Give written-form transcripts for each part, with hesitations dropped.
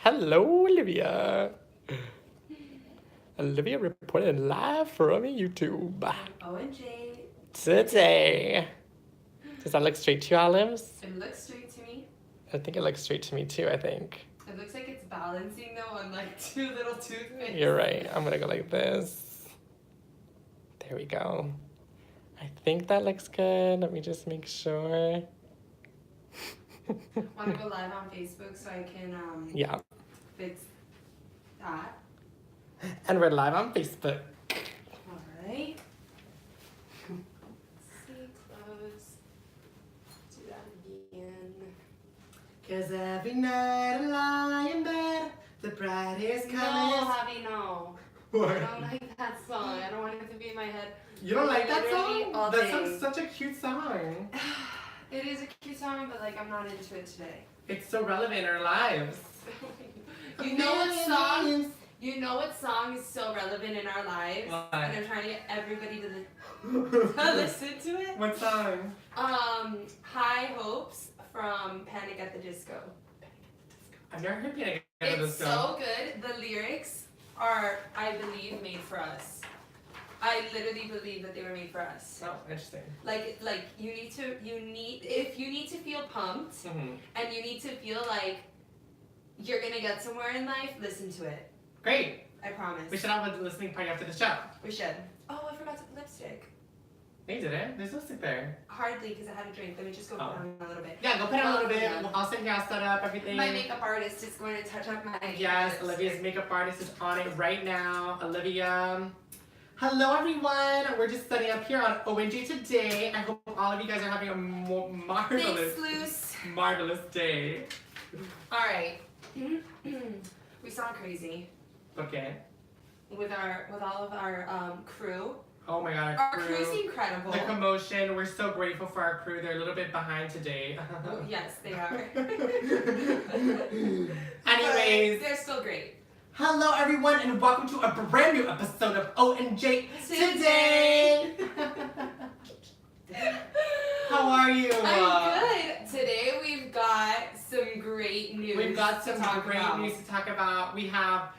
Hello, Olivia. Olivia reporting live from YouTube OMG. today. Does that look straight to you, Olives? It looks straight to me. I think it looks straight to me too, I think. It looks like it's balancing though on like two little toothpicks. You're right. I'm gonna go like this. There we go. I think that looks good. Let me just make sure. Want to go live on Facebook so I can Yeah. fix that? And we're live on Facebook. Alright. See, close. Do that again. Cause every night I lie in bed, the brightest No, colors. Javi, no. I What? don't like that song. I don't want it to be in my head. You don't like that Literally song? all That day. song's such a cute song. It is a cute song, but like I'm not into it today. It's so relevant in our lives. You know what song? You know what song is so relevant in our lives? What? And I'm trying to get everybody to listen to it. What song? High Hopes from Panic at the Disco. I've never heard Panic at the It's Disco. so good. The lyrics are, I believe, made for us. I literally believe that they were made for us. Oh, interesting. Like if you need to feel pumped Mm-hmm. and you need to feel like you're gonna get somewhere in life, listen to it. Great. I promise. We should have a listening party after the show. We should. Oh, I forgot to put lipstick. No, you didn't. There's lipstick there. Hardly, because I had a drink. Let me just go put on a little bit. Yeah, go put it on a little bit. Yeah. I'll sit here, I'll set up everything. My makeup artist is going to touch up my Yes, lipstick. Olivia's makeup artist is on it right now. Olivia. Hello everyone. We're just setting up here on ONG today. I hope all of you guys are having a marvelous, Thanks, Luce. marvelous day. Alright. We sound crazy Okay. with all of our crew. Oh my god, Our crew's incredible. The commotion. We're so grateful for our crew. They're a little bit behind today. Oh, yes, they are. Anyways. But they're still great. Hello everyone and welcome to a brand new episode of ONJ today. How are you? I'm good. Today we've got some great news. We've got some to talk great about. news to talk about. We have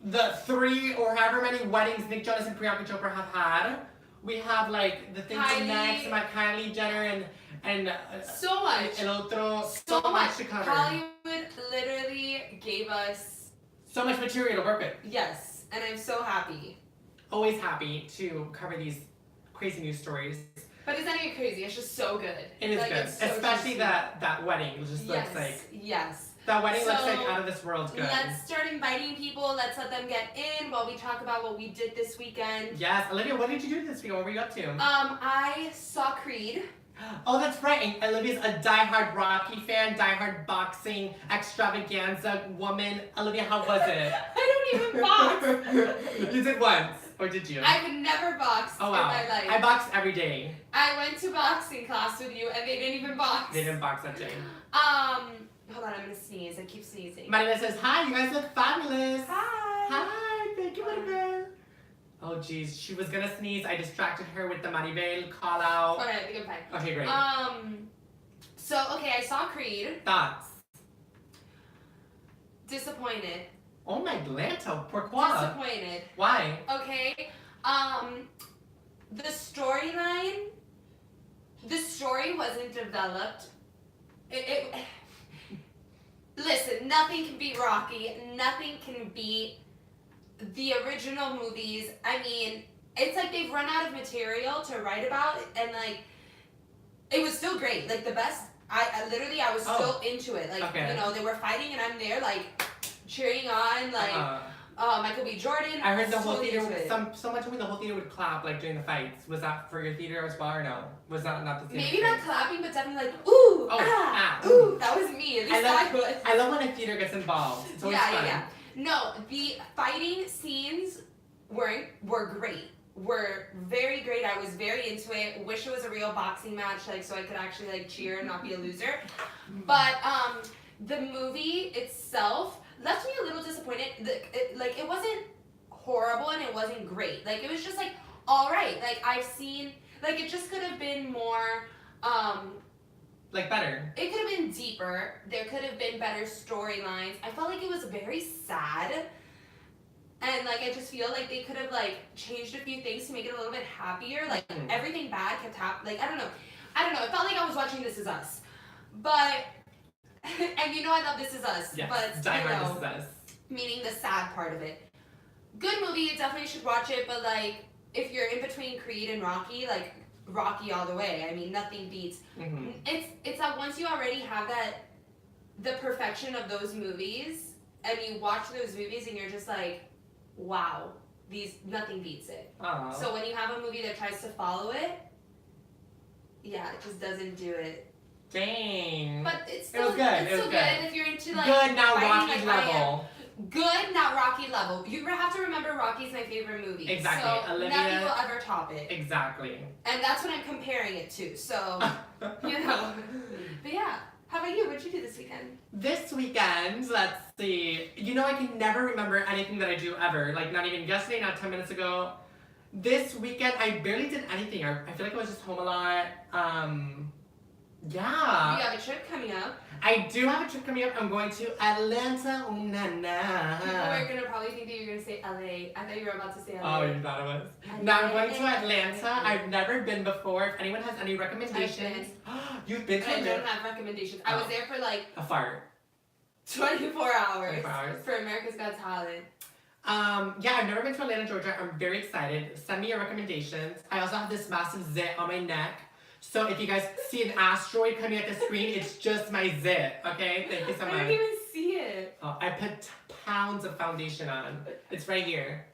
the 3 or however many weddings Nick Jonas and Priyanka Chopra have had. We have like the things Kylie. next about Kylie Jenner and So much. El otro, So much to cover. Hollywood literally gave us So much material to work with. yes, and I'm so happy. Always happy to cover these crazy news stories. But it's not even crazy. It's just so good. It is Like, good, it's so especially juicy. that wedding. It just Yes. looks like Yes. that wedding looks So, like out of this world good. Let's start inviting people. Let's let them get in while we talk about what we did this weekend. Yes, Olivia, what did you do this week? What were you up to? I saw Creed. Oh, that's right. And Olivia's a diehard Rocky fan, diehard boxing extravaganza woman. Olivia, how was it? I don't even box. You did once, or did you? I've never boxed Oh wow. in my life. I box every day. I went to boxing class with you and they didn't even box. They didn't box that day. Hold on, I'm gonna sneeze. I keep sneezing. Marina says, hi, you guys look fabulous. Hi. Hi, thank you, Maribel. Oh geez, she was gonna sneeze. I distracted her with the Maribel call out. Okay, I think I'm fine. Okay, great. So okay, I saw Creed. Thoughts? Disappointed. Oh my Glanta, pourquoi? Disappointed. Why? Okay. The story wasn't developed. Listen, nothing can beat Rocky. Nothing can beat the original movies. I mean, it's like they've run out of material to write about, and like, it was still great. Like the best. I literally was still into it. Like Okay. you know, they were fighting, and I'm there like cheering on. Like Michael B. Jordan. I heard the was whole totally theater. into it. Someone told me the whole theater would clap like during the fights. Was that for your theater as well or no? Was that not the same? Maybe not clapping, but definitely like ooh, ah, ooh. That was me. At least I was. I love when a theater gets involved. It's always fun. Yeah. No, the fighting scenes were great. Were very great. I was very into it. Wish it was a real boxing match, like so I could actually like cheer and not be a loser. But the movie itself left me a little disappointed. It wasn't horrible and it wasn't great. Like it was just like all right. Like I've seen like it just could have been more Like better. It could have been deeper. There could have been better storylines. I felt like it was very sad. And like I just feel like they could have like changed a few things to make it a little bit happier. Like everything bad kept happening. Like I don't know. It felt like I was watching This Is Us. But and you know I love This Is Us. Yes. But Die Hard This Is Us. Meaning the sad part of it. Good movie, you definitely should watch it, but like if you're in between Creed and Rocky, like Rocky all the way. I mean nothing beats. It's that once you already have the perfection of those movies and you watch those movies and you're just like, wow, nothing beats it. Aww. So when you have a movie that tries to follow it, yeah, it just doesn't do it. Dang. But it's It was still good. it's still good if you're into like good, not fighting Rocky like I am. level. Good, not Rocky level. You have to remember Rocky's my favorite movie. Exactly. So Olivia- nothing will ever top it. Exactly. And that's what I'm comparing it to. So, you know. But yeah. How about you? What'd you do this weekend? This weekend, let's see. You know, I can never remember anything that I do ever. Like, not even yesterday, not 10 minutes ago. This weekend, I barely did anything. I feel like I was just home a lot. Yeah. You have a trip coming up. I do have a trip coming up. I'm going to Atlanta. Oh, na People na. are gonna probably think that you're gonna say LA. I thought you were about to say LA. Oh, you thought it was? No, I'm going to Atlanta. I've never been before. If anyone has any recommendations. You've been to I Atlanta? don't have recommendations. I was there for like A fart. 24 hours. 24 hours. For America's Got Talent. Yeah, I've never been to Atlanta, Georgia. I'm very excited. Send me your recommendations. I also have this massive zit on my neck. So if you guys see an asteroid coming at the screen, it's just my zit. Okay? Thank you so much. I didn't even see it. Oh, I put pounds of foundation on. It's right here.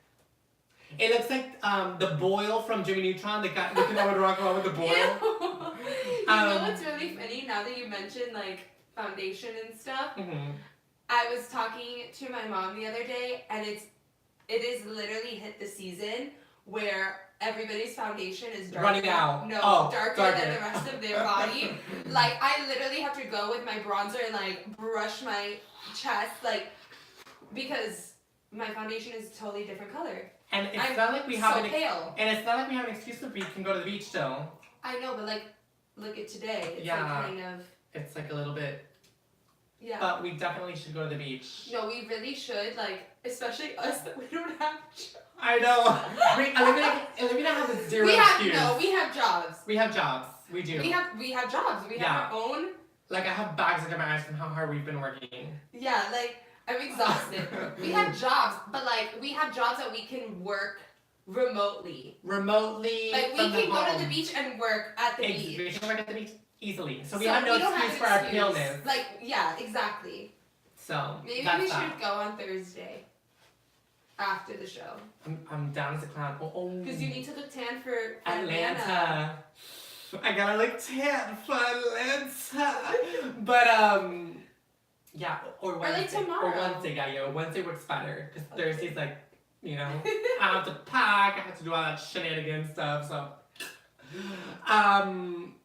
It looks like the boil from Jimmy Neutron. The guy looking over the rock with the boil. You know what's really funny? Now that you mentioned like foundation and stuff, I was talking to my mom the other day, and it is literally hit the season where everybody's foundation is darker. Running out. No, darker than the rest of their body. Like I literally have to go with my bronzer and like brush my chest, like because my foundation is a totally different color. And it's not like we have pale. And it's not like we have an excuse if we can go to the beach still. I know, but like look at today. It's Yeah. like kind of. It's like a little bit. Yeah. But we definitely should go to the beach. No, we really should, like, especially us that we don't have jobs. I know. Olivia has a zero excuse. No, we have jobs. We have jobs. We do. We have jobs. We have our own. Like, I have bags under my eyes from how hard we've been working. Yeah, like, I'm exhausted. We have jobs, but, like, we have jobs that we can work remotely. Like, we can go to the beach and work at the beach. We can work at the beach easily. So we have no excuse for our paleness. Like, yeah, exactly. So, maybe that's we that. should go on Thursday. After the show. I'm down as a clown. Because you need to look tan for Atlanta. I gotta look tan for Atlanta. But, yeah, or Wednesday. Or like tomorrow. Or Wednesday, yeah. Wednesday works better. Because Thursday's like, you know, I have to pack, I have to do all that shenanigan stuff, so.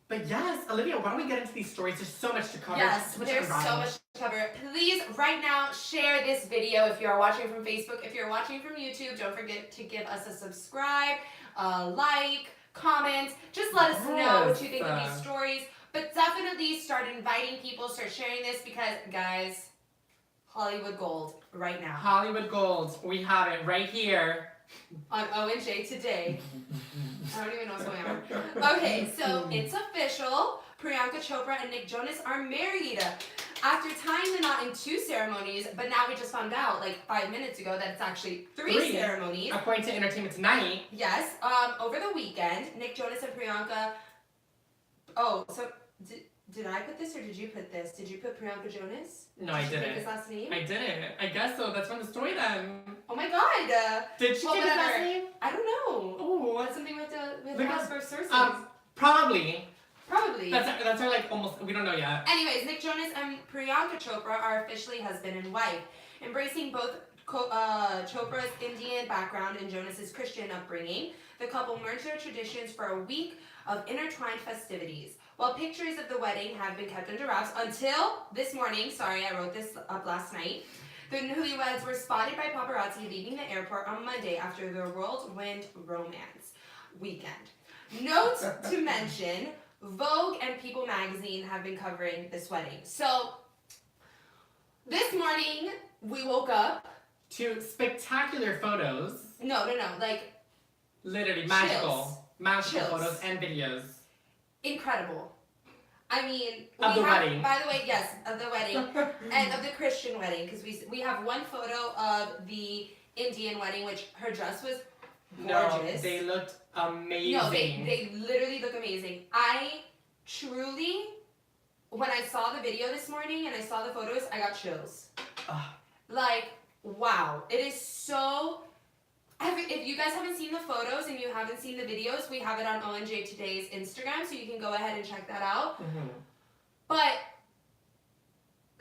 But yes, Olivia, why don't we get into these stories? There's so much to cover. Yes, there's so much to cover. Please, right now, share this video if you are watching from Facebook. If you're watching from YouTube, don't forget to give us a subscribe, a like, comment. Just let us know what you think of these stories. But definitely start inviting people, start sharing this because, guys, Hollywood Gold right now. Hollywood Gold, we have it right here. On O&J today. I don't even know what's going on. Okay, so it's official. Priyanka Chopra and Nick Jonas are married. After tying the knot in 2 ceremonies, but now we just found out like 5 minutes ago that it's actually 3 ceremonies. According to Entertainment Tonight. Yes, over the weekend, Nick Jonas and Priyanka. Oh, so did I put this or did you put this? Did you put Priyanka Jonas? No, I Did you didn't. take his last name? I didn't. I guess so. That's from the story then. Oh my god. Did she take his last name? I don't know. Oh, What's something with because, ask for sources? Probably. Probably. That's our like almost. We don't know yet. Anyways, Nick Jonas and Priyanka Chopra are officially husband and wife, embracing both Chopra's Indian background and Jonas's Christian upbringing. The couple merged their traditions for a week of intertwined festivities. While pictures of the wedding have been kept under wraps until this morning, sorry, I wrote this up last night, the newlyweds were spotted by paparazzi leaving the airport on Monday after their whirlwind romance weekend. Note to mention, Vogue and People magazine have been covering this wedding. So this morning we woke up to spectacular photos. No, like Literally Chills. magical photos and videos. Incredible. I mean, Of the wedding. By the way, yes, of the wedding and of the Christian wedding, because we have one photo of the Indian wedding, which her dress was gorgeous. No, they looked amazing. No, they literally look amazing. I truly, when I saw the video this morning and I saw the photos, I got chills. Like, wow, it is so. If you guys haven't seen the photos and you haven't seen the videos, we have it on ONJ Today's Instagram, so you can go ahead and check that out. Mm-hmm. But,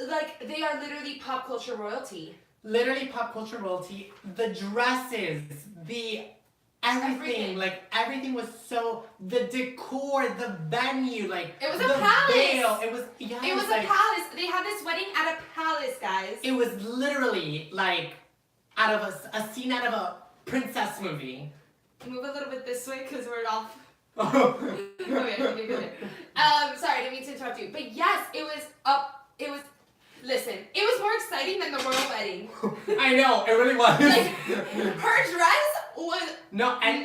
like, they are literally pop culture royalty. Literally pop culture royalty. The dresses, the everything. Like, everything was so, the decor, the venue, like, it was the a palace. veil. It was, yes, it was like, a palace. They had this wedding at a palace, guys. It was literally, like, out of a scene out of a princess movie. Move a little bit this way because we're off. Okay. Okay. Sorry, didn't mean to interrupt you. But yes, listen, it was more exciting than the royal wedding. I know, it really was. Like, her dress was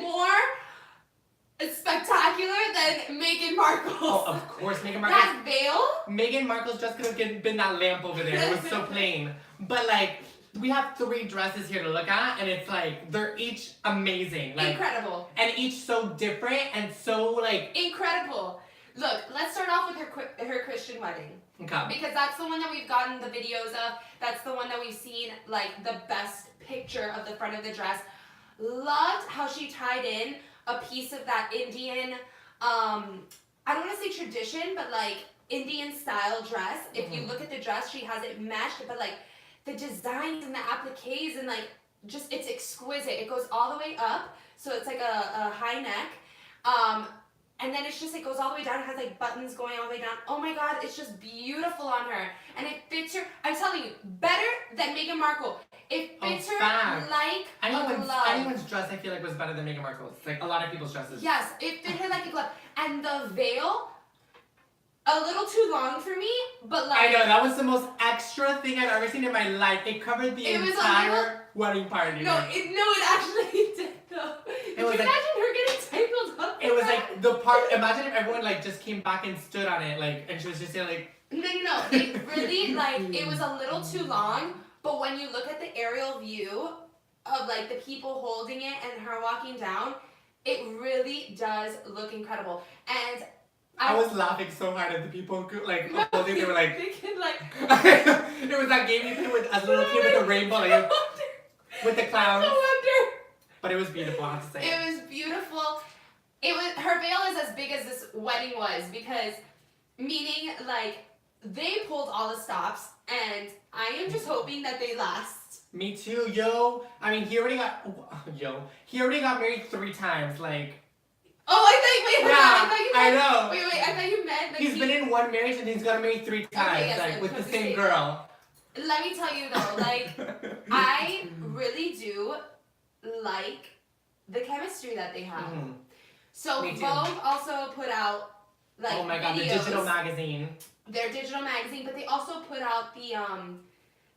more spectacular than Meghan Markle's. Oh, of course, Meghan Markle. That veil? Meghan Markle's dress could have been that lamp over there. It was so plain. But, like, we have 3 dresses here to look at, and it's like, they're each amazing. Like, incredible. And each so different and so, like... Incredible. Look, let's start off with her Christian wedding. Okay. Because that's the one that we've gotten the videos of. That's the one that we've seen, like, the best picture of the front of the dress. Loved how she tied in a piece of that Indian, I don't want to say tradition, but, like, Indian style dress. If you look at the dress, she has it meshed, but, like, the designs and the appliques and, like, just, it's exquisite. It goes all the way up, so it's like a high neck. And then it's just, it goes all the way down. It has, like, buttons going all the way down. Oh my God, it's just beautiful on her. And it fits her, I'm telling you, better than Meghan Markle. It fits her like a glove. Anyone's dress, I feel like, was better than Meghan Markle's. Like, a lot of people's dresses. Yes, it fit her like a glove. And the veil, a little too long for me, but, like... I know, that was the most extra thing I've ever seen in my life. It covered the entire wedding party. No, it actually did, though. Can you imagine her getting tangled up? It was like the part. Imagine if everyone like just came back and stood on it, like, and she was just saying like. No. It really, like, it was a little too long. But when you look at the aerial view of, like, the people holding it and her walking down, it really does look incredible. And I was laughing so hard at the people like holding. They were like. They could, like. It was that game you played with as a little kid with the rainbow, like, with the clowns. No wonder. But it was beautiful, I have to say. It was beautiful. Her veil is as big as this wedding was, because, meaning, like, they pulled all the stops, and I am just hoping that they last. Me too, yo. I mean, he already got married 3 times, like. Oh, I thought you meant like he's been in one marriage and he's got married 3 times, okay, yes, like, with the same girl. Let me tell you though, like, I really do like the chemistry that they have. Mm-hmm. So Vogue also put out, like, oh my God, videos, the digital magazine. Their digital magazine, but they also put out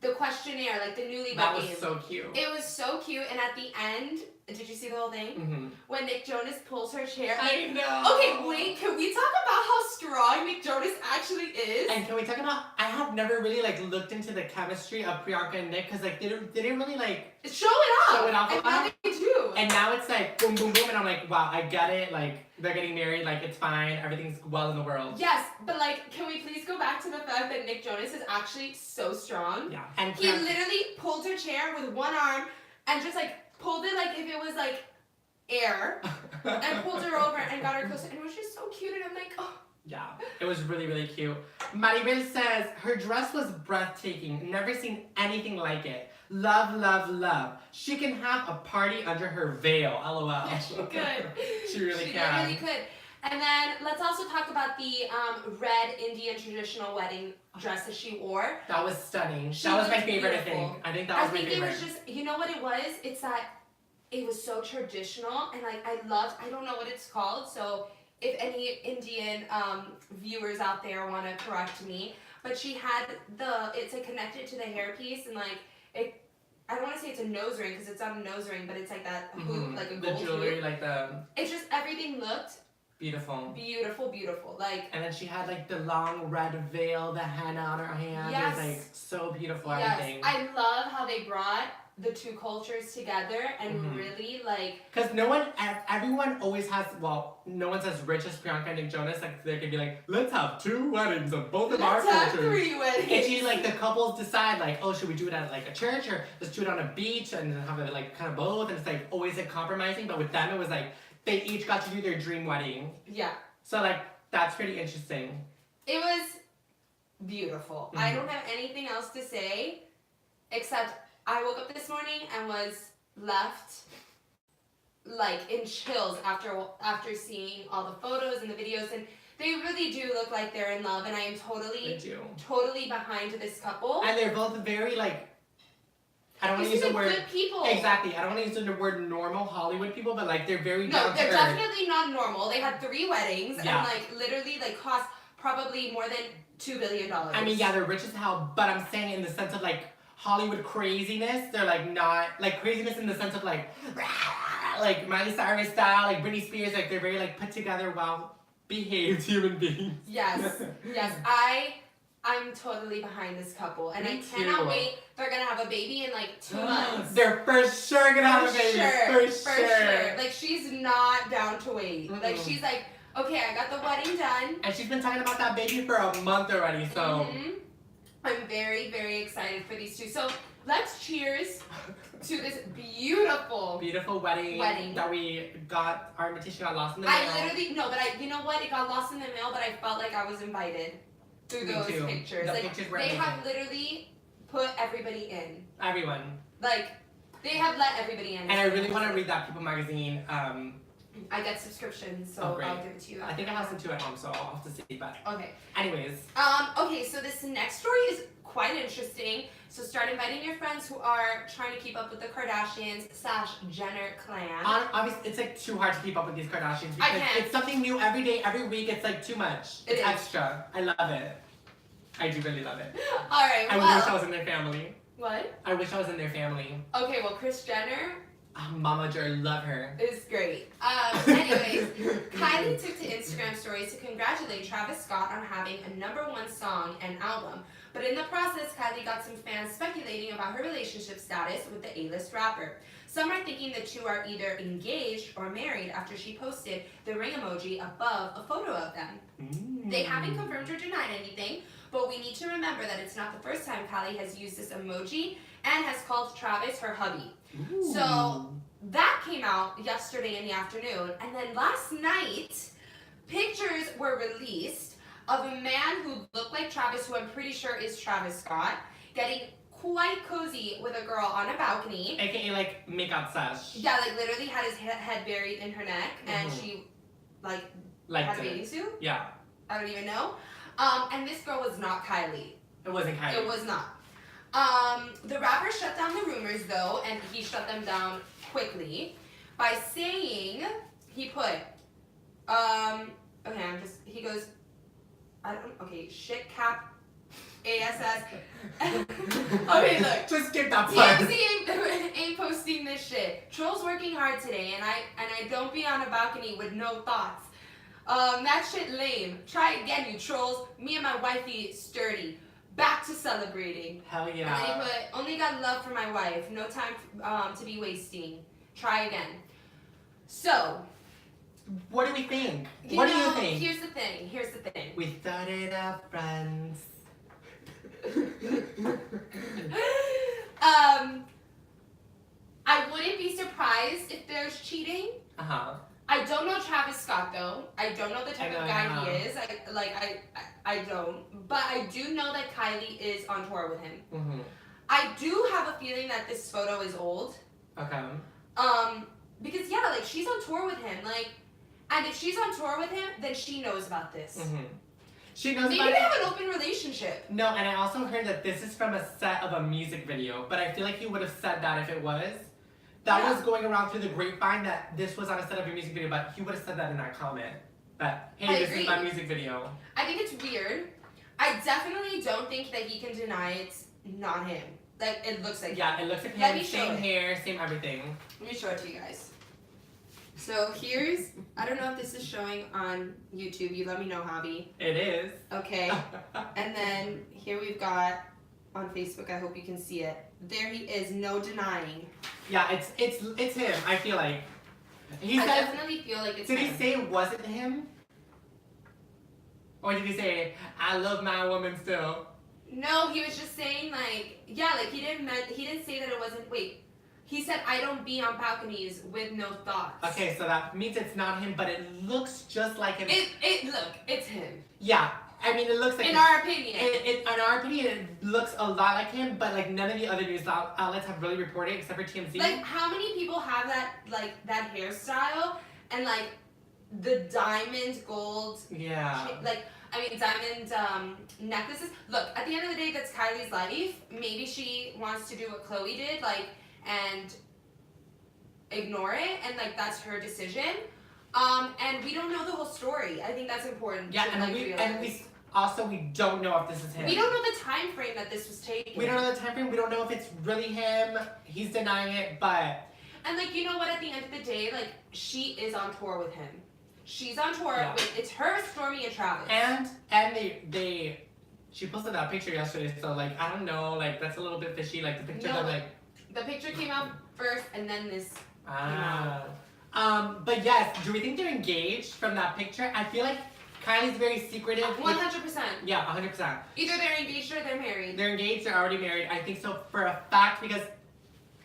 the questionnaire, like the newlywed game. That was so cute. It was so cute, and at the end, did you see the whole thing? Mm-hmm. When Nick Jonas pulls her chair. I know. Okay, wait, can we talk about how strong Nick Jonas actually is? And can we talk about, I have never really, like, looked into the chemistry of Priyanka and Nick, because, like, they didn't really, like, show it off. And now they do. And now it's like, boom, boom, boom, and I'm like, wow, I get it, like, they're getting married, like, it's fine, everything's well in the world. Yes, but, like, can we please go back to the fact that Nick Jonas is actually so strong? Yeah. And he literally pulled her chair with one arm and just, like, pulled it like if it was, like, air, and pulled her over and got her closer, and it was just so cute, and I'm like, oh. Yeah, it was really, really cute. Maribel says, her dress was breathtaking, never seen anything like it. Love, love, love. She can have a party under her veil, lol. Yeah, she could. She really she can. She really could. And then let's also talk about the red Indian traditional wedding dress that she wore. That was stunning. That was my favorite, beautiful. I think that was my favorite. It was just, you know what it was? It's that it was so traditional, and, like, I don't know what it's called, so if any Indian viewers out there want to correct me, but she had it's like connected to the hairpiece and like it. I don't want to say it's a nose ring because it's not a nose ring, but it's like that hoop, like a gold the jewelry, hoop. like the. It's just everything looked Beautiful. Beautiful. Like. And then she had like the long red veil, the henna on her hand. Yes. It was like so beautiful. Yes. Everything. I love how they brought the two cultures together and really like. Because everyone always has, well, no one's as rich as Priyanka and Jonas. Like they can be like, let's have 2 weddings of both of our Let's have cultures. 3 weddings. And she like the couples decide like, oh, should we do it at like a church or let's do it on a beach and have it like kind of both. And it's like always like compromising. But with them, it was like they each got to do their dream wedding. Yeah. So like that's pretty interesting. It was beautiful. I don't have anything else to say except I woke up this morning and was left like in chills after seeing all the photos and the videos, and they really do look like they're in love, and I am totally behind this couple. And they're both very like, I don't want to use the word good people. Exactly. I don't want to use the word normal Hollywood people, but like they're very down to they're earth. definitely not normal. They had 3 weddings and Yeah. like literally like cost probably more than $2 billion. I mean, yeah, they're rich as hell, but I'm saying in the sense of like Hollywood craziness, they're like not like craziness in the sense of like Miley Cyrus style, like Britney Spears, like they're very like put together, well behaved human beings. Yes. I'm totally behind this couple, and Me I cannot too. wait. They're gonna have a baby in like 2 months. They're for sure gonna have a baby. For sure. Like she's not down to wait. Like she's like, okay, I got the wedding done. And she's been talking about that baby for a month already, so. I'm very, very excited for these two. So let's cheers to this beautiful wedding that we got. Our invitation got lost in the mail. You know what? It got lost in the mail, but I felt like I was invited through Me those too. pictures. The like pictures were they amazing. have literally put everybody in. Everyone. Like they have let everybody in. And I really want to read that People magazine. I get subscriptions, so great. I'll give it to you. I think I have some too at home, so I'll have to see. But okay. anyways. Okay, so this next story is quite interesting. So start inviting your friends who are trying to keep up with the Kardashians / Jenner clan. Obviously, it's like too hard to keep up with these Kardashians because I can't. it's something new every day, every week. It's like too much. It It's is. extra. I love it. I do really love it. All right. I wish I was in their family. What? I wish I was in their family. Okay, well, Kris Jenner Mama Jer, love her. is great. Anyways, Kylie took to Instagram stories to congratulate Travis Scott on having a #1 song and album. But in the process, Kylie got some fans speculating about her relationship status with the A-list rapper. Some are thinking the two are either engaged or married after she posted the ring emoji above a photo of them. They haven't confirmed or denied anything, but we need to remember that it's not the first time Kylie has used this emoji and has called Travis her hubby. Ooh. So that came out yesterday in the afternoon, and then last night, pictures were released of a man who looked like Travis, who I'm pretty sure is Travis Scott, getting quite cozy with a girl on a balcony. AKA like makeout sesh. Yeah, like literally had his head buried in her neck, and she like had a bathing suit. Yeah. I don't even know. And this girl was not Kylie. It wasn't Kylie. It was not. The rapper shut down the rumors though, and he shut them down quickly by saying he put, he goes, shit cap, ASS. Okay, look. Just skip that part. TMZ ain't posting this shit. Trolls working hard today, and I don't be on a balcony with no thoughts. That shit lame. Try again, you trolls. Me and my wifey sturdy. Back to celebrating. Hell yeah. And then he put, only got love for my wife. No time to be wasting. Try again. So. What do we think? What do you think? Here's the thing. We started out friends. I wouldn't be surprised if there's cheating. Uh-huh. I don't know Travis Scott though. I don't know the type of guy he is. I don't. But I do know that Kylie is on tour with him. Mm-hmm. I do have a feeling that this photo is old. Okay. Because yeah, like she's on tour with him. Like, and if she's on tour with him, then she knows about this. Mm-hmm. She knows Maybe about they have an open relationship. No, and I also heard that this is from a set of a music video, but I feel like he would have said that if it was. That was going around through the grapevine that this was on a set of a music video, but he would have said that in that comment. that, I hey, this agree. is my music video. I think it's weird. I definitely don't think that he can deny it's not him. Like, it looks like Yeah, him. it looks like Let him, me show same it. hair, same everything. Let me show it to you guys. So here's, I don't know if this is showing on YouTube. You let me know, Javi. It is. Okay. And then here we've got on Facebook. I hope you can see it. There he is, no denying. Yeah, it's him. I feel like. He I said. definitely feel like it's Did him. he say it wasn't him? Or did he say, I love my woman still? No, he was just saying like, yeah, like he didn't say that it wasn't. Wait, he said I don't be on balconies with no thoughts. Okay, so that means it's not him, but it looks just like him. Look, it's him. Yeah, I mean it looks like. In our opinion. In our opinion, it looks a lot like him, but like none of the other news outlets have really reported except for TMZ. Like how many people have that hairstyle and like the diamond gold. Yeah. Like. I mean, diamond necklaces. Look, at the end of the day, that's Kylie's life. Maybe she wants to do what Chloe did, like, and ignore it, and like that's her decision. And we don't know the whole story. I think that's important. Yeah, to, and like, we realize. we don't know if this is him. We don't know the time frame that this was taken. We don't know the time frame. We don't know if it's really him. He's denying it, but. And like, you know what? At the end of the day, like, she is on tour with him. She's on tour Yeah. with, it's her, Stormy, and Travis. And she posted that picture yesterday, so like I don't know, like that's a little bit fishy. Like the picture No, that like. The picture came out first, and then this. Ah. But yes, do we think they're engaged from that picture? I feel like Kylie's very secretive. 100%. Yeah, 100%. Either they're engaged or they're married. They're engaged, they're already married. I think so for a fact because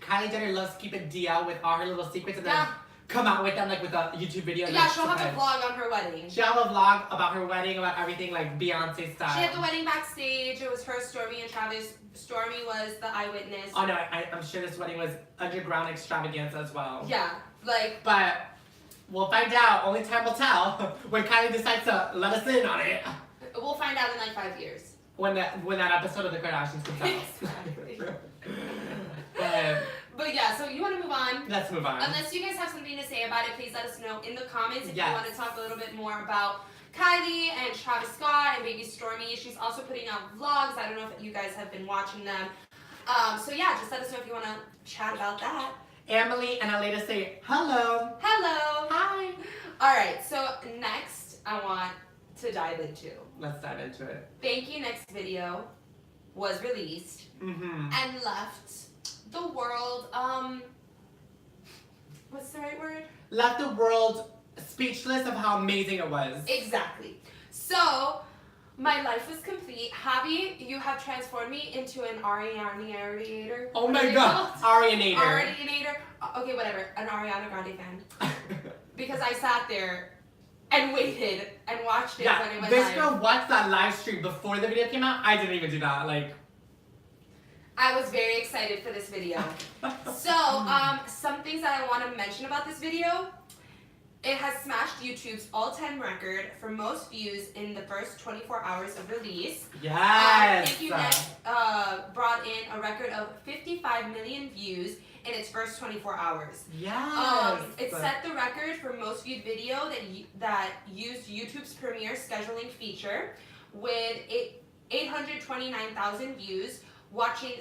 Kylie Jenner loves keeping DL with all her little secrets and then Yeah. come out with them like with a YouTube video. Yeah, she'll have a vlog on her wedding. She'll have a vlog about her wedding, about everything like Beyonce style. She had the wedding backstage. It was her, Stormy, and Travis. Stormy was the eyewitness. Oh no, I'm sure this wedding was underground extravaganza as well. Yeah, like. But we'll find out. Only time will tell when Kylie decides to let us in on it. We'll find out in like 5 years. When that episode of the Kardashians comes out. Exactly. Um, But yeah, so you want to move on? let's move on. Unless you guys have something to say about it, please let us know in the comments if Yes. you want to talk a little bit more about Kylie and Travis Scott and baby Stormy. She's also putting out vlogs. I don't know if you guys have been watching them. So yeah, just let us know if you want to chat about that. Emily and Aleda say hello. Hello. Hi. All right, so next I want to dive into. Let's dive into it. Thank You Next video was released Mm-hmm. and left the world, what's the right word? Left the world speechless of how amazing it was. Exactly. So, my life was complete. Javi, you have transformed me into an Arianator. Oh What my are they god. called? Arianator. Arianator. Okay, whatever. An Ariana Grande fan. Because I sat there and waited and watched it when it Yeah, went this live. girl watched that live stream before the video came out. I didn't even do that. Like, I was very excited for this video. So, some things that I want to mention about this video. It has smashed YouTube's all-time record for most views in the first 24 hours of release. yes. Thank You Next brought in a record of 55 million views in its first 24 hours. Yes. It set the record for most viewed video that used YouTube's Premiere scheduling feature with 829,000 views watching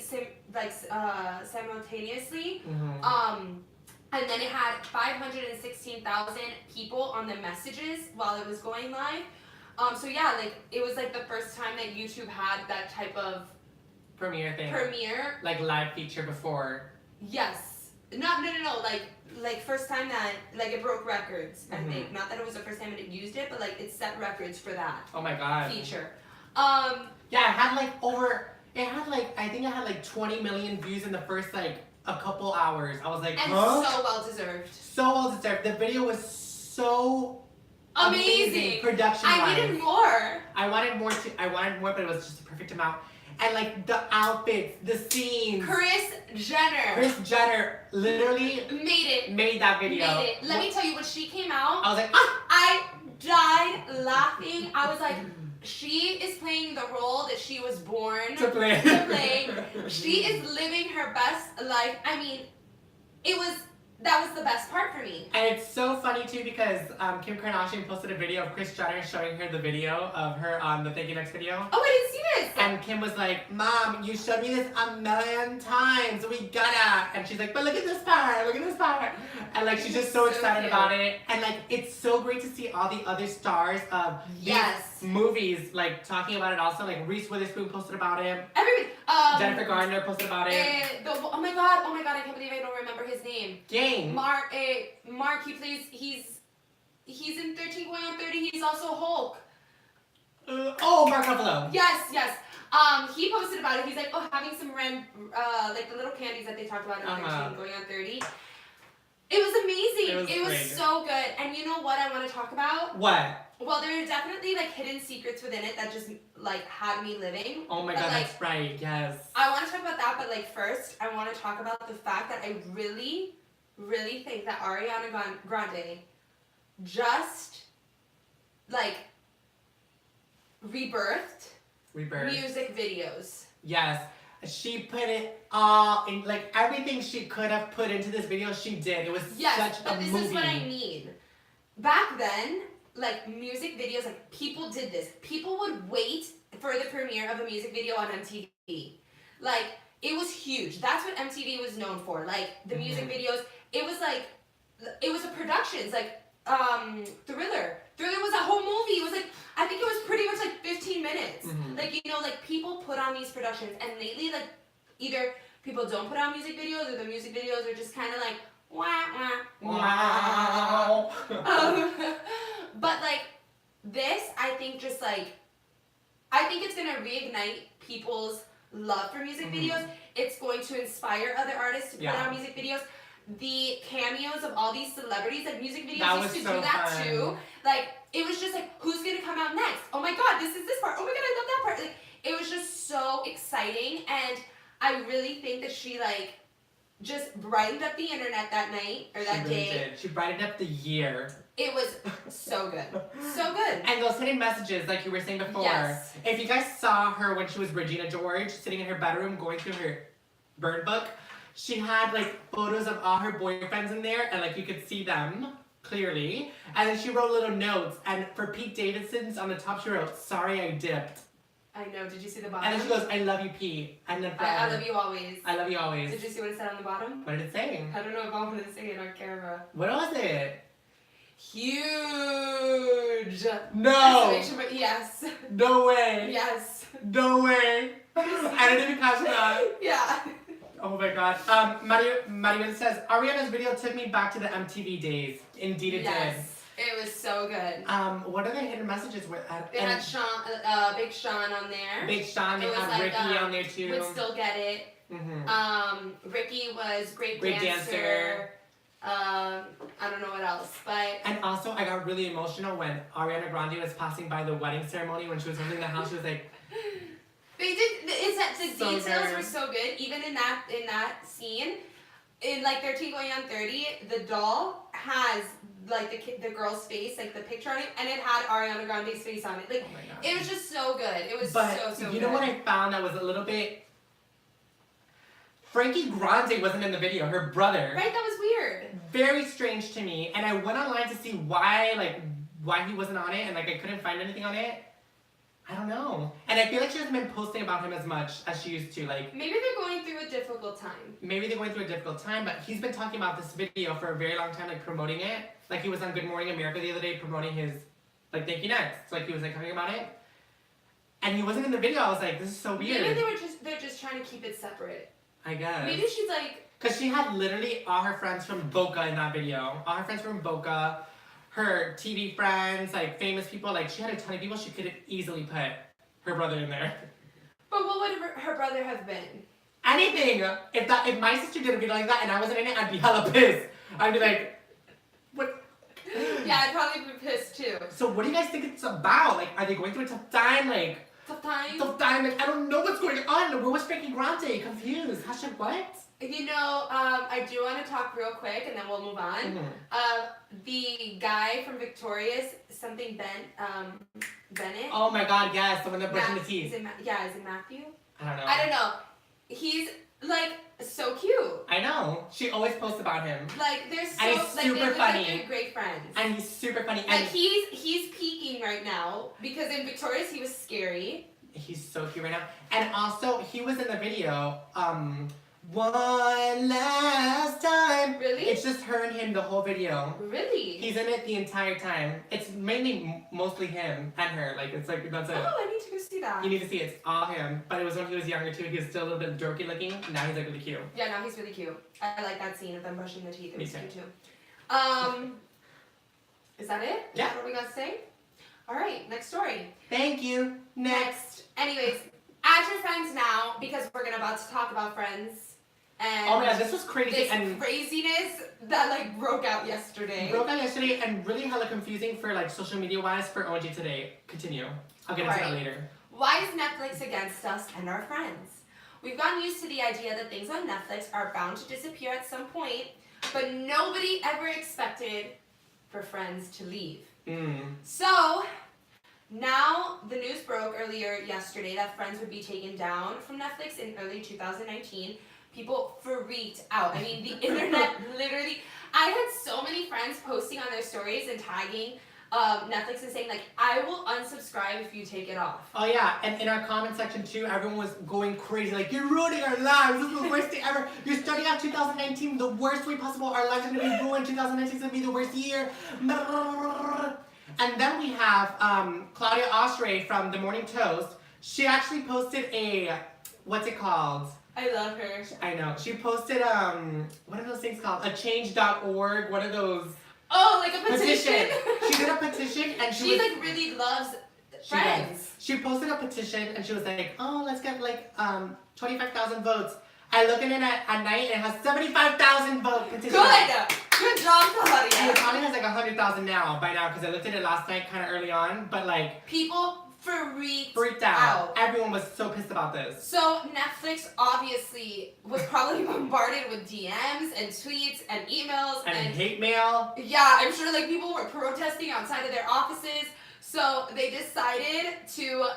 simultaneously. Mm-hmm. And then it had 516,000 people on the messages while it was going live. So yeah, like it was like the first time that YouTube had that type of Premiere thing. premiere. Like live feature before. Yes. No. Like first time that like it broke records. I think not that it was the first time that it used it, but like it set records for that Oh my god. feature. Yeah, it had like over. It had like I think it had like 20 million views in the first like a couple hours. I was like, And huh? so well deserved. So well deserved. The video was so Amazing. production I wise. needed more. I wanted more, but it was just the perfect amount. And like the outfits, the scenes. Kris Jenner Kris Jenner literally made that video. Made it. Let me tell you, when she came out, I was like, ah! I died laughing. I was like, she is playing the role that she was born To play. She is living her best life. I mean, it was that was the best part for me. And it's so funny too because Kim Kardashian posted a video of Kris Jenner showing her the video of her on the Thank You Next video. Oh, I didn't see this. And Kim was like, Mom, you showed me this a million times. We gotta. And she's like, but look at this part. Look at this part. And like, she's just so excited cute. about it. And like, it's so great to see all the other stars of these movies like talking about it also. Like Reese Witherspoon posted about it. Everybody. Jennifer Garner posted about it. Oh my god, I can't believe I don't remember his name. Gang. Mark, he plays, he's in 13 Going on 30, he's also Hulk. Mark Ruffalo. Yes. He posted about it, he's like, oh, having some like the little candies that they talked about in 13 Going on 30. It was amazing. It was so good. And you know what I want to talk about? What? Well, there are definitely like hidden secrets within it that just like had me living. Oh my god, like, that's right, yes. I want to talk about that, but like first, I want to talk about the fact that I really, really think that Ariana Grande just like rebirthed music videos. Yes. She put it all in, like everything she could have put into this video, she did. It was such a movie. But this is what I mean. Back then, like music videos, like people did this. People would wait for the premiere of a music video on MTV. Like it was huge. That's what MTV was known for. Like the music videos. It was a productions like Thriller. Thriller was a whole movie. It was like I think it was pretty much like 15 minutes. Like like people put on these productions, and lately like either people don't put on music videos or the music videos are just kind of like wow. But like this, I think just like I think it's gonna reignite people's love for music videos. It's going to inspire other artists to put out music videos. The cameos of all these celebrities, like music videos used to do that too. Like it was just like, who's gonna come out next? Oh my god, this is this part. Oh my god, I love that part. Like it was just so exciting, and I really think that she like just brightened up the internet that night or that day. She brightened up the year. It was so good. So good. And those hidden messages, like you were saying before. Yes. If you guys saw her when she was Regina George, sitting in her bedroom going through her burn book, she had like photos of all her boyfriends in there, and like you could see them clearly. And then she wrote little notes, and for Pete Davidson's on the top she wrote, "Sorry I dipped." I know. Did you see the bottom? And then she goes, "I love you, Pete. And then I love you always." I love you always. Did you see what it said on the bottom? What did it say? I don't know if I want to say it on camera. What was it? Huge. No. Yes. No way. Yes. No way. I didn't even catch that. Yeah. Oh my god. Maribel says, Ariana's video took me back to the MTV days. Indeed it did. It was so good. What are the hidden messages with? They had Big Sean on there. Big Sean, they had Ricky on there too. Would Still Get It. Ricky was great dancer. I don't know what else, but... And also, I got really emotional when Ariana Grande was passing by the wedding ceremony when she was holding the house. She was like... They did... The details were so good. Even in that scene, in like 13 Going on 30, the doll has like the girl's face, like the picture on it, and it had Ariana Grande's face on it. Like, it was just so good. It was so good. You know what I found that was a little bit... Frankie Grande wasn't in the video, her brother. Right, that was weird. Very strange to me, and I went online to see why he wasn't on it, and like I couldn't find anything on it. I don't know. And I feel like she hasn't been posting about him as much as she used to. Like maybe they're going through a difficult time. But he's been talking about this video for a very long time, like promoting it. Like he was on Good Morning America the other day promoting his like Thank You Next. Like he was like talking about it. And he wasn't in the video. I was like, this is so weird. Maybe they're just trying to keep it separate. I guess. Maybe she's like... Because she had literally all her friends from Boca in that video. All her friends from Boca. Her TV friends, like famous people. Like she had a ton of people. She could have easily put her brother in there. But what would her brother have been? Anything. If my sister did a video like that and I wasn't in it, I'd be hella pissed. I'd be like, what? Yeah, I'd probably be pissed too. So what do you guys think it's about? Like, are they going through a tough time? Like... Tough time? Like, I don't know what's going on. Where was Frankie Grande? Confused. Hashtag what? You know, I do want to talk real quick and then we'll move on. The guy from Victorious, something Bennett. Oh my god, yes. The one that brushed the teeth. Is it Matthew? I don't know. I don't know. He's, like, so cute. I know. know. She always posts about him. Like they're so And he's like super they look funny. like they're great friends. And he's super funny. Like And he's peaking right now because in Victorious he was scary. he's so cute right now. And also, he was in the video, One Last Time. Really? It's just her and him the whole video. Really? He's in it the entire time. It's mainly mostly him and her. Like, it's like, that's it. Oh, I need to go see that. You need to see it. It's all him. But it was when he was younger too. He was still a little bit dorky looking. Now he's like really cute. Yeah, no, he's really cute. I like that scene of them brushing their teeth. It Me was too. cute too. Is that it? Yeah. Is that what we got to say? All right, next story. Thank you. Next. Anyways, add your friends now because we're about to talk about Friends. And Oh my god, this was crazy. this And craziness that like broke out yesterday. broke out yesterday and really hella confusing for like social media wise for OG today. Continue. I'll get into that Right. later. Why is Netflix against us and our friends? We've gotten used to the idea that things on Netflix are bound to disappear at some point, but nobody ever expected for Friends to leave. So, now the news broke earlier yesterday that Friends would be taken down from Netflix in early 2019. People freaked out. I mean, the internet literally... I had so many friends posting on their stories and tagging Netflix and saying, like, I will unsubscribe if you take it off. Oh yeah, and in our comment section too, everyone was going crazy, like, you're ruining our lives, this is the worst thing ever, you're starting out 2019 the worst way possible, our lives are gonna be ruined, 2019 is gonna be the worst year. And then we have Claudia Oshray from The Morning Toast. She actually posted a, what's it called? I love her. I know. She posted, what are those things called? A change.org, one of those. Oh, like a petition? She did a petition and She like really loves She Friends. does. She posted a petition and she was like, oh, let's get like 25,000 votes. I look at it at night and it has 75,000 vote petition. Good job, And it Claudia. probably has like 100,000 now by now because I looked at it last night kind of early on, but like People freaked out. Everyone was so pissed about this. So Netflix obviously was probably bombarded with DMs and tweets and emails And hate mail. yeah, I'm sure like people were protesting outside of their offices. So they decided to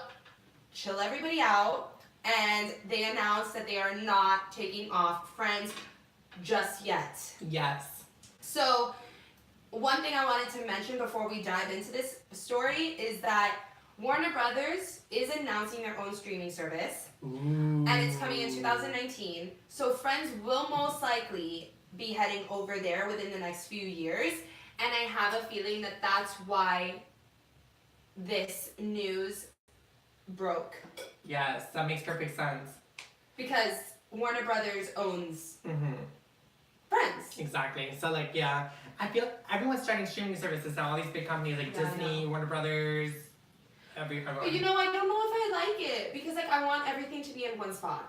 chill everybody out and they announced that they are not taking off Friends just yet. Yes. So one thing I wanted to mention before we dive into this story is that Warner Brothers is announcing their own streaming service, Ooh. and it's coming in 2019. So Friends will most likely be heading over there within the next few years, and I have a feeling that that's why this news broke. Yes, that makes perfect sense. Because Warner Brothers owns Mm-hmm. Friends. Exactly. So like, yeah, I feel everyone's starting streaming services now. All these big companies like Yeah, I Disney, know. Warner Brothers, everyone. But you know, I don't know if I like it, because like I want everything to be in one spot.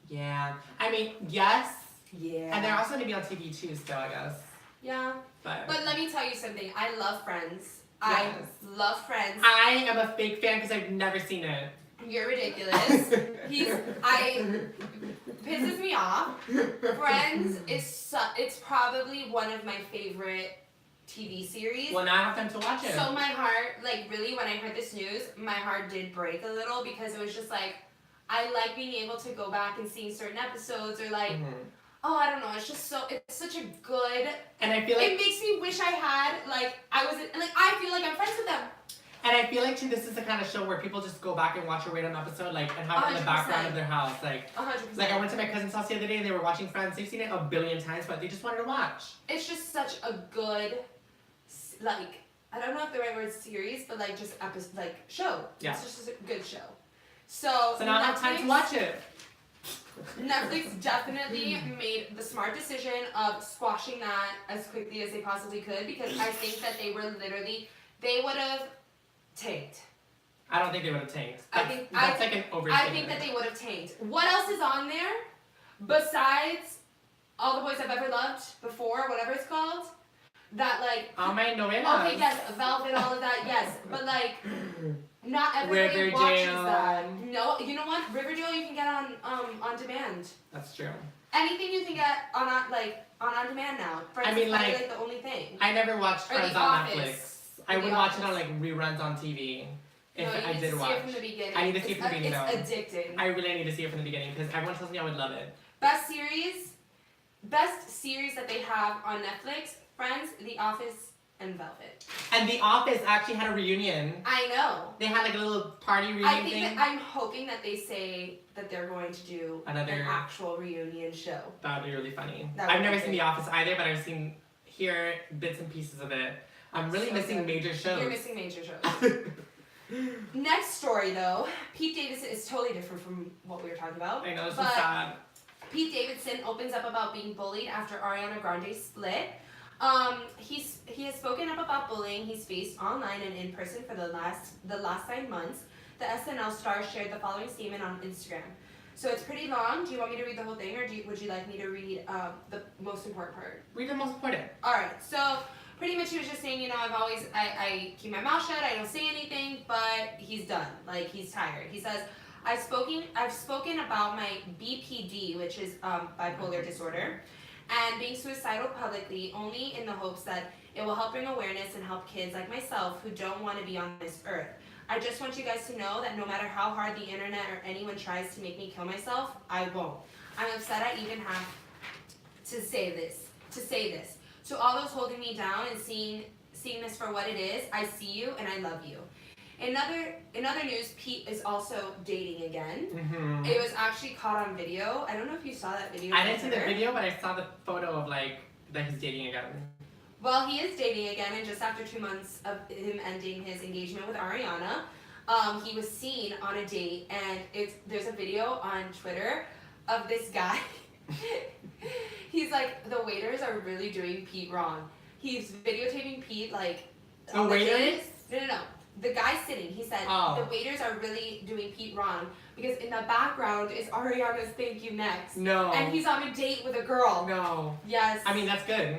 Yeah. I mean, yes. Yeah. And they're also gonna be on TV too, still, I guess. Yeah. But But let me tell you something. I love Friends. Yes. I love Friends. I am a fake fan because I've never seen it. You're ridiculous. Pisses me off. Friends is it's probably one of my favorite TV series. Well, now I have time to watch it. So my heart, like really, when I heard this news, my heart did break a little because it was just like, I like being able to go back and seeing certain episodes or like, oh, I don't know, it's just it's such a good, And I feel like it makes me wish I had, like, I feel like I'm friends with them. And I feel like too, this is the kind of show where people just go back and watch a random episode, like, and have it in the 100%. background of their house, like. 100%. Like I went to my cousin's house the other day and they were watching Friends. They've seen it a billion times, but they just wanted to watch. It's just such a good, like, I don't know if the right word is series, but like just episode, like show. Yeah. It's just a good show. So So now I have time to watch it. Netflix definitely made the smart decision of squashing that as quickly as they possibly could because I think that they would have tanked. I don't think they would have tanked. That's That's like an overstatement. I think that they would have tanked. What else is on there besides All the Boys I've Ever Loved Before, whatever it's called? That like All my novelas. okay, yes, Velvet, all of that, yes, but like not everybody watches that. No, you know what? Riverdale you can get on demand. That's true. Anything you can get on demand now. Friends I mean, is probably, like, the only thing. I never watched Or The Friends on Office. Netflix. I Or The would watch it on Office. like reruns on TV. If No, you I need did to watch. see it from the beginning. I need to see it from the beginning, It's addicting. I really need to see it from the beginning because everyone tells me I would love it. Best series, best series that they have on Netflix: Friends, The Office, and Velvet. And The Office actually had a reunion. I know. They had like a little party reunion I think thing. that I'm hoping that they say that they're going to do Another- an actual reunion show. That would be really funny. That would I've never be seen great. The Office either, but I've seen bits and pieces of it. I'm really So missing good. major shows. You're missing major shows. Next story though, Pete Davidson is totally different from what we were talking about. I know, it's so but sad. Pete Davidson opens up about being bullied after Ariana Grande split. He has spoken up about bullying he's faced online and in person for the last 9 months. The SNL star shared the following statement on Instagram. So it's pretty long. Do you want me to read the whole thing, or would you like me to read the most important part? Read the most important. All right. So pretty much he was just saying, you know, I keep my mouth shut. I don't say anything, but he's done. Like, he's tired. He says, I've spoken about my BPD, which is bipolar disorder, and being suicidal publicly, only in the hopes that it will help bring awareness and help kids like myself who don't want to be on this earth. I just want you guys to know that no matter how hard the internet or anyone tries to make me kill myself, I won't. I'm upset I even have to say this. To all those holding me down and seeing this for what it is, I see you and I love you. In other news, Pete is also dating again. Mm-hmm. It was actually caught on video. I don't know if you saw that video. I didn't see the video, but I saw the photo of like that he's dating again. Well, he is dating again, and just after 2 months of him ending his engagement with Ariana, he was seen on a date, and there's a video on Twitter of this guy. He's like, the waiters are really doing Pete wrong. He's videotaping Pete like. The waiters? No. The guy sitting, he said, the waiters are really doing Pete wrong because in the background is Ariana's Thank You Next. No. And he's on a date with a girl. No. Yes. I mean, that's good.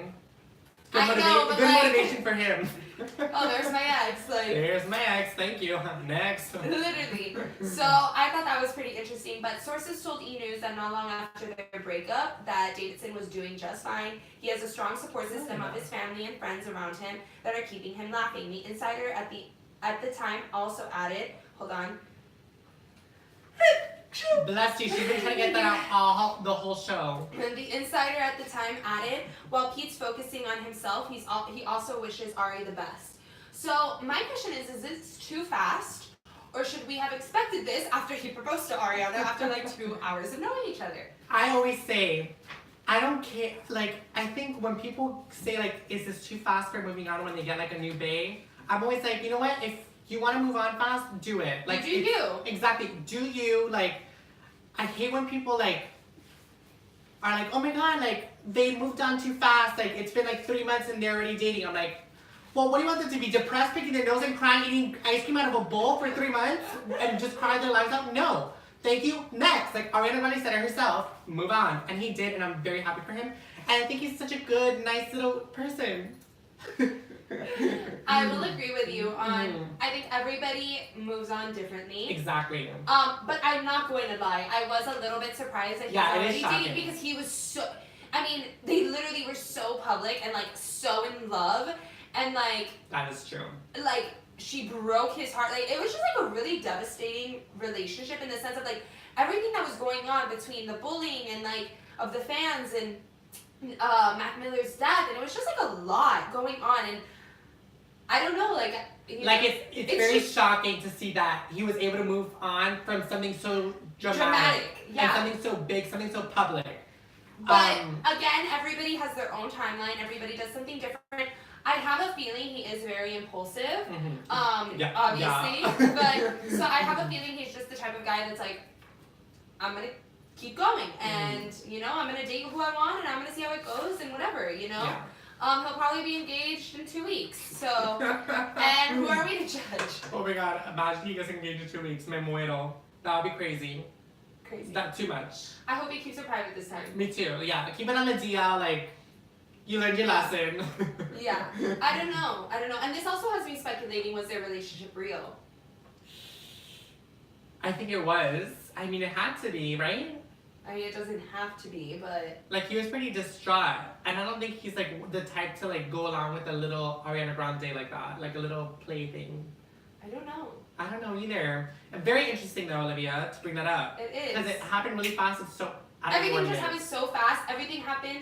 I know, but good like- motivation for him. Oh, there's my ex. Like, There's my ex, thank you. Next. literally. So I thought that was pretty interesting. But sources told E! News that not long after their breakup, that Davidson was doing just fine. He has a strong support system of his family and friends around him that are keeping him laughing. The insider at the time also added, hold on. Bless you, she's been trying to get that out the whole show. And the insider at the time added, while Pete's focusing on himself, he also wishes Ari the best. So my question is this too fast? Or should we have expected this after he proposed to Ariana after like 2 hours of knowing each other? I always say, I don't care, like, I think when people say like, is this too fast for moving on when they get like a new bae? I'm always like, you know what, if you want to move on fast, do it. Like, do you. Exactly, do you, like, I hate when people like are like, oh my god, like they moved on too fast, like it's been like 3 months and they're already dating. I'm like, well, what do you want them to be, depressed, picking their nose and crying, eating ice cream out of a bowl for 3 months and just cry their lives out? No, thank you, next. Like Ariana Grande said it herself, move on, and he did, and I'm very happy for him. And I think he's such a good, nice little person. I will agree with you on, I think everybody moves on differently. Exactly. But I'm not going to lie, I was a little bit surprised that he's Yeah, it is already shocking. dating because he was so, I mean, they literally were so public and like so in love and like That is true. she broke his heart. Like it was just like a really devastating relationship in the sense of like everything that was going on between the bullying and like of the fans and Mac Miller's death, and it was just like a lot going on, and I don't know, like Like it's very just shocking to see that he was able to move on from something so dramatic, yeah. and something so big, something so public. But again, everybody has their own timeline. Everybody does something different. I have a feeling he is very impulsive. Yeah, obviously, yeah. but so I have a feeling he's just the type of guy that's like, I'm gonna keep going, and you know, I'm gonna date who I want, and I'm gonna see how it goes, and whatever, you know. Yeah. He'll probably be engaged in 2 weeks. So, and who are we to judge? Oh my god, imagine he gets engaged in 2 weeks. Me muero. That would be crazy. Crazy. That's too much. I hope he keeps it private this time. Me too. Yeah, keep it on the DL. Like, you learned your lesson. Yeah. I don't know. And this also has me speculating, was their relationship real? I think it was. I mean, it had to be, right? I mean, it doesn't have to be, but Like, he was pretty distraught. And I don't think he's, like, the type to, like, go along with a little Ariana Grande like that. Like, a little plaything. I don't know. I don't know either. And very interesting, though, Olivia, to bring that up. It is. Because it happened really fast. It's so... Everything just happened so fast. Everything happened.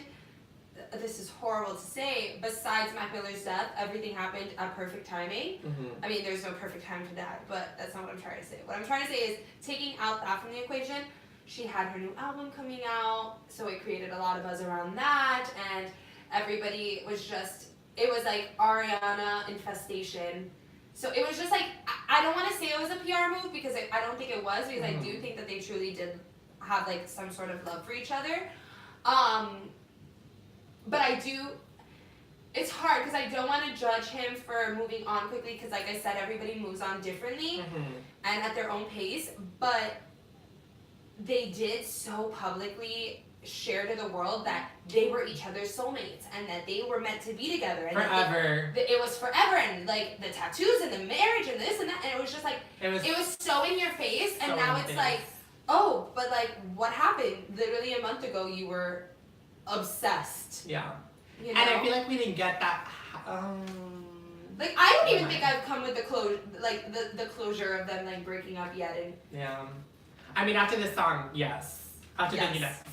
This is horrible to say. Besides Mac Miller's death, everything happened at perfect timing. I mean, there's no perfect time to die, but that's not what I'm trying to say. What I'm trying to say is taking out that from the equation. She had her new album coming out, so it created a lot of buzz around that, and everybody was just. It was like Ariana infestation. So it was just like, I don't want to say it was a PR move because I don't think it was, because I do think that they truly did have like some sort of love for each other. But I do, it's hard because I don't want to judge him for moving on quickly because like I said, everybody moves on differently and at their own pace, but they did so publicly share to the world that they were each other's soulmates and that they were meant to be together. And forever. It was forever, and like the tattoos and the marriage and this and that, and it was just like, it was so in your face, and now it's like, oh, but like, what happened? Literally a month ago, you were obsessed. Yeah. You know? And I feel like we didn't get that. Like, I don't even think I've come with the closure, like the closure of them like breaking up yet. And yeah. I mean, after this song, yes. After yes. Thank You Next.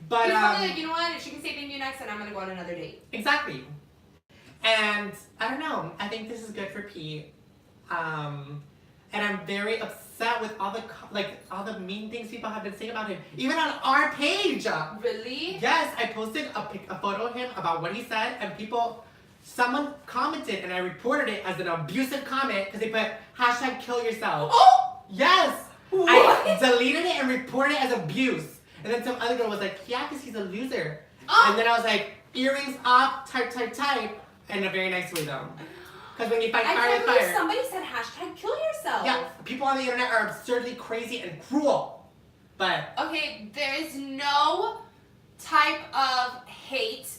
But he's probably like, you know what? If she can say Thank You Next, then I'm gonna go on another date. Exactly. And I don't know. I think this is good for Pete. And I'm very upset with all the mean things people have been saying about him, even on our page. Really? Yes, I posted a photo of him about what he said, and someone commented, and I reported it as an abusive comment because they put hashtag kill yourself. Oh! Yes! What? I deleted it and reported it as abuse. And then some other girl was like, yeah, because he's a loser. Oh! And then I was like, earrings up, type, in a very nice way though. Because when you fight fire with fire. Somebody said hashtag kill yourself. Yeah, people on the internet are absurdly crazy and cruel. But okay, there is no type of hate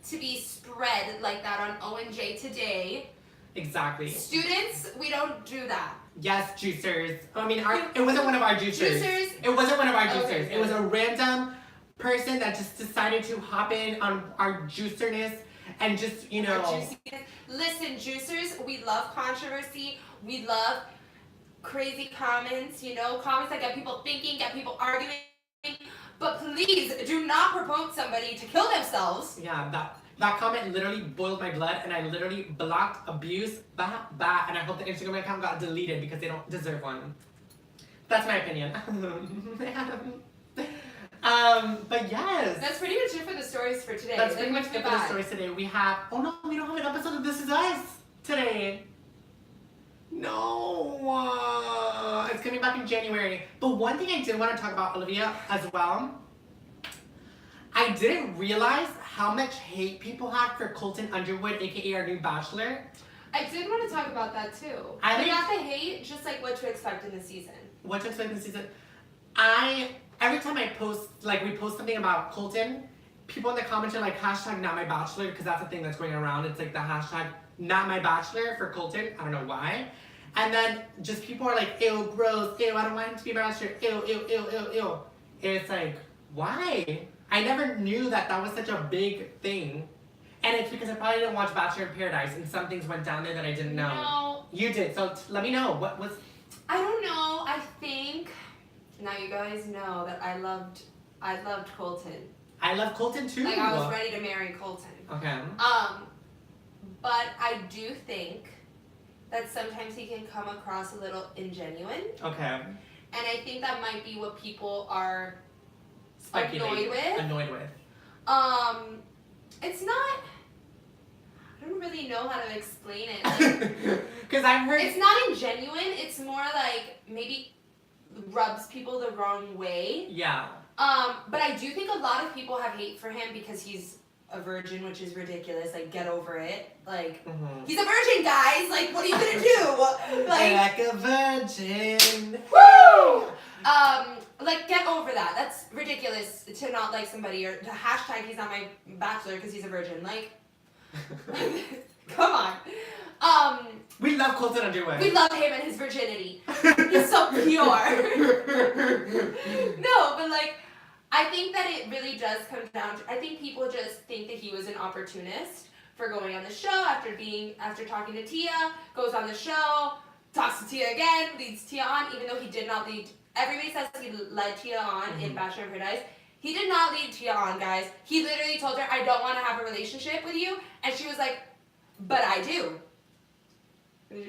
to be spread like that on ONJ today. exactly. Students, we don't do that. Yes, juicers. I mean, it wasn't one of our juicers. Juicers? It wasn't one of our juicers. Okay. It was a random person that just decided to hop in on our juicerness and just, you know. Listen, juicers, we love controversy. We love crazy comments, you know, comments that get people thinking, get people arguing. But please do not promote somebody to kill themselves. Yeah, that comment literally boiled my blood, and I literally blocked, abuse, and I hope the Instagram account got deleted because they don't deserve one. That's my opinion. But yes. That's pretty much it for the stories for today. That's pretty much it for the stories today. We have, oh no, we don't have an episode of This Is Us today. No, it's coming back in January. But one thing I did want to talk about, Olivia, as well, I didn't realize how much hate people had for Colton Underwood, aka our new bachelor. I did want to talk about that too. But not the hate, just like what to expect in the season. What to expect in the season? Every time I post, like we post something about Colton, people in the comments are like, hashtag not my bachelor, because that's the thing that's going around. It's like the hashtag not my bachelor for Colton. I don't know why. And then just people are like, ew, gross, ew, I don't want him to be my bachelor, ew, ew, ew, ew, ew. And it's like, why? I never knew that was such a big thing. And it's because I probably didn't watch Bachelor in Paradise, and some things went down there that I didn't know. No. You did, so let me know. What was... I don't know, I think... Now you guys know that I loved Colton. I love Colton too. Like, I was ready to marry Colton. Okay. But I do think that sometimes he can come across a little ingenuine. Okay. And I think that might be what people are Annoyed with. It's not... I don't really know how to explain it. Because I've heard... It's not ingenuine. It's more like maybe rubs people the wrong way. Yeah. But I do think a lot of people have hate for him because he's a virgin, which is ridiculous. Like, get over it. Like, he's a virgin, guys. Like, what are you gonna do? Like a virgin. Woo! Like, get over that. That's ridiculous to not like somebody, or to hashtag he's not my bachelor because he's a virgin. Like, come on. We love Colton Underwood. We love him and his virginity. He's so pure. No, but like, I think that it really does come down to, I think people just think that he was an opportunist for going on the show after talking to Tia, goes on the show, talks to Tia again, leads Tia on, even though he did not lead. Everybody says he led Tia on in Bachelor in Paradise. He did not lead Tia on, guys. He literally told her, I don't want to have a relationship with you. And she was like, but I do.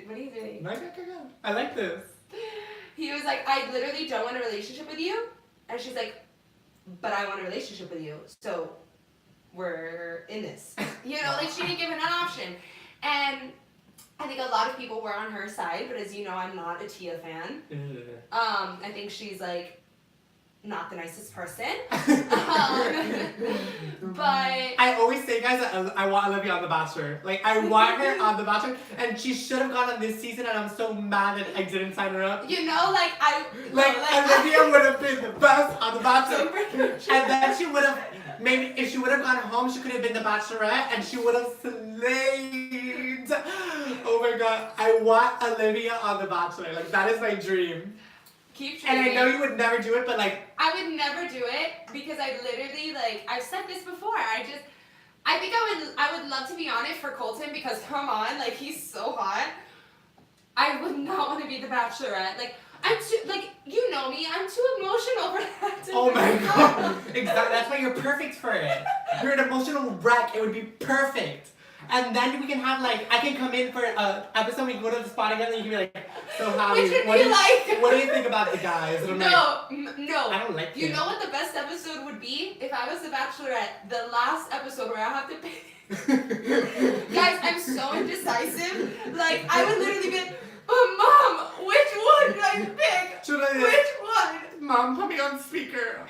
What are you doing? No, I like this. He was like, I literally don't want a relationship with you. And she's like, but I want a relationship with you. So we're in this. You know, like she didn't give it an option. And I think a lot of people were on her side, but as you know, I'm not a Tia fan. I think she's like not the nicest person. But I always say, guys, that I want Olivia on The Bachelor. Like, I want her on The Bachelor, and she should have gone on this season, and I'm so mad that I didn't sign her up. you know, like Olivia would have been the best on The Bachelor. And then she would have, maybe if she would have gone home, she could have been the Bachelorette, and she would have slayed. Oh my god, I want Olivia on The Bachelor. Like, that is my dream. keep And I dreaming. know you would never do it, but like, I would never do it because I literally like I've said this before. I think I would love to be on it for Colton because come on, like he's so hot. I would not want to be the Bachelorette. Like I'm too like you know me, I'm too emotional for that. oh my god. Exactly, that's why you're perfect for it. You're an emotional wreck. It would be perfect. And then we can have like, I can come in for episode, we can go to the spot again, and you can be like, so Javi, Which would what do you think about the guys? And I'm like, No. I don't like You it. know what the best episode would be? If I was the Bachelorette, the last episode where I have to pick. Guys, I'm so indecisive. Like, I would literally be like, oh, Mom, which one did I pick? Should I? Which one? Mom, put me on speaker.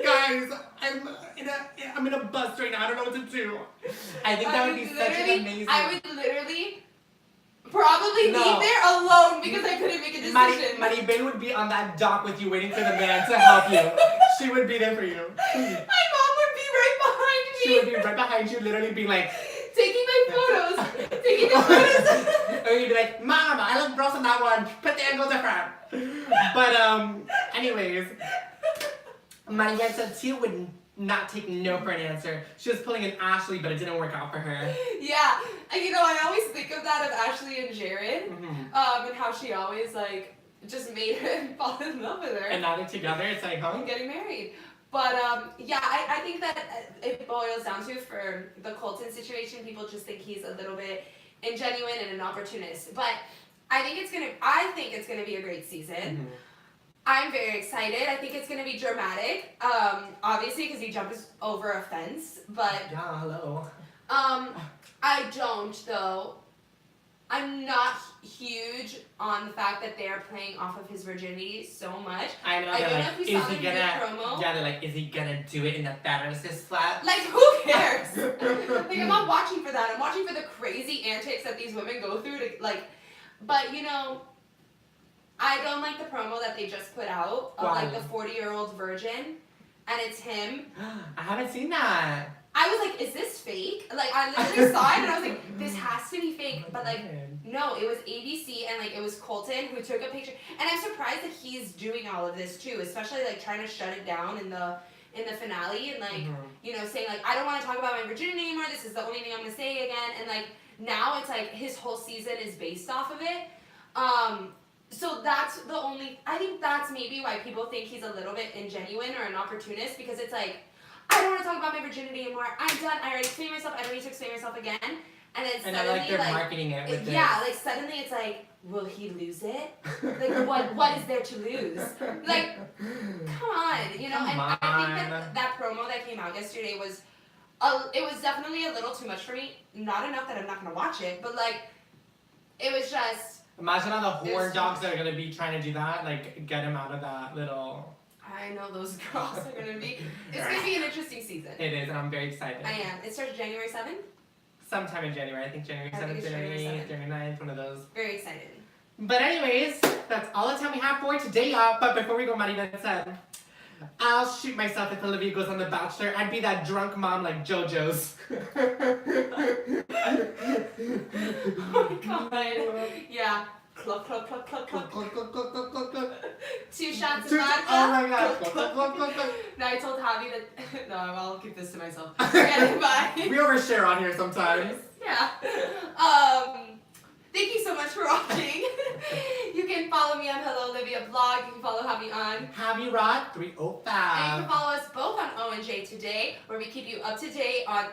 Guys, I'm in a bus right now. I don't know what to do. I think that would be such an amazing. I would literally probably No. leave there alone because I couldn't make a decision. Maribel would be on that dock with you waiting for the man to help you. She would be there for you. My mom would be right behind me. She would be right behind you, literally being like, taking my photos. Taking the photos. or you'd be like, Mom, I look gross on that one. Put the angle different. But anyways, Maribel said Tia would not take no for an answer. She was pulling an Ashley, but it didn't work out for her. Yeah, and you know, I always think of that of Ashley and Jared, Mm-hmm. and how she always like just made him fall in love with her And now they're together. It's like, huh? and getting married. But yeah, I think that it boils down to for the Colton situation, people just think he's a little bit ingenuine and an opportunist. But I think it's gonna be a great season. Mm-hmm. I'm very excited. I think it's gonna be dramatic. Obviously, because he jumps over a fence. But Yeah, hello. I don't though. I'm not huge on the fact that they're playing off of his virginity so much. I know. I They're don't know like, if you saw is he the gonna? promo. Yeah, they're like, is he gonna do it in the pharmacist flat? Like, who cares? Like, I'm not watching for that. I'm watching for the crazy antics that these women go through to like. But you know, I don't like the promo that they just put out of like the 40-year-old virgin, and it's him. I haven't seen that. I was like, is this fake? Like, I literally saw it and I was like, this has to be fake. But like, no, it was ABC and like it was Colton who took a picture. And I'm surprised that he's doing all of this too, especially like trying to shut it down in the finale and like, you know, saying like, I don't want to talk about my virginity anymore. This is the only thing I'm gonna say again. And like now it's like his whole season is based off of it. So that's the only, I think that's maybe why people think he's a little bit ingenuine or an opportunist, because it's like, I don't want to talk about my virginity anymore. I'm done. I already explained myself. I don't need to explain myself again. And then And suddenly, I like they're marketing it with this. yeah, like suddenly it's like, will he lose it? Like what is there to lose? Like, come on, you know. Come and I think on. that promo that came out yesterday was, it was definitely a little too much for me. Not enough that I'm not gonna watch it, but like, it was just. Imagine all the horn There's- dogs that are gonna be trying to do that. Like, get him out of that little. I know those girls are gonna be. It's gonna be an interesting season. It is, and I'm very excited. I am. It starts January 7th. Sometime in January. I think January I think 7th, it's January January 8th, January 9th, one of those. Very excited. But anyways, that's all the time we have for today, y'all. But before we go, Marina said, I'll shoot myself if Olivia goes on The Bachelor. I'd be that drunk mom like JoJo's. Oh my god. Yeah. Cluck, cluck, cluck, cluck, cluck. 2 shots of vodka. Oh my god. Cluck, cluck. No, I told Javi that. No, I'll keep this to myself. Forget it, bye. We overshare on here sometimes. Yeah. Thank you so much for watching. You can follow me on Hello Olivia vlog. You can follow Javi on. Javi Rod And you 305. can follow us both on O and J Today, where we keep you up to date on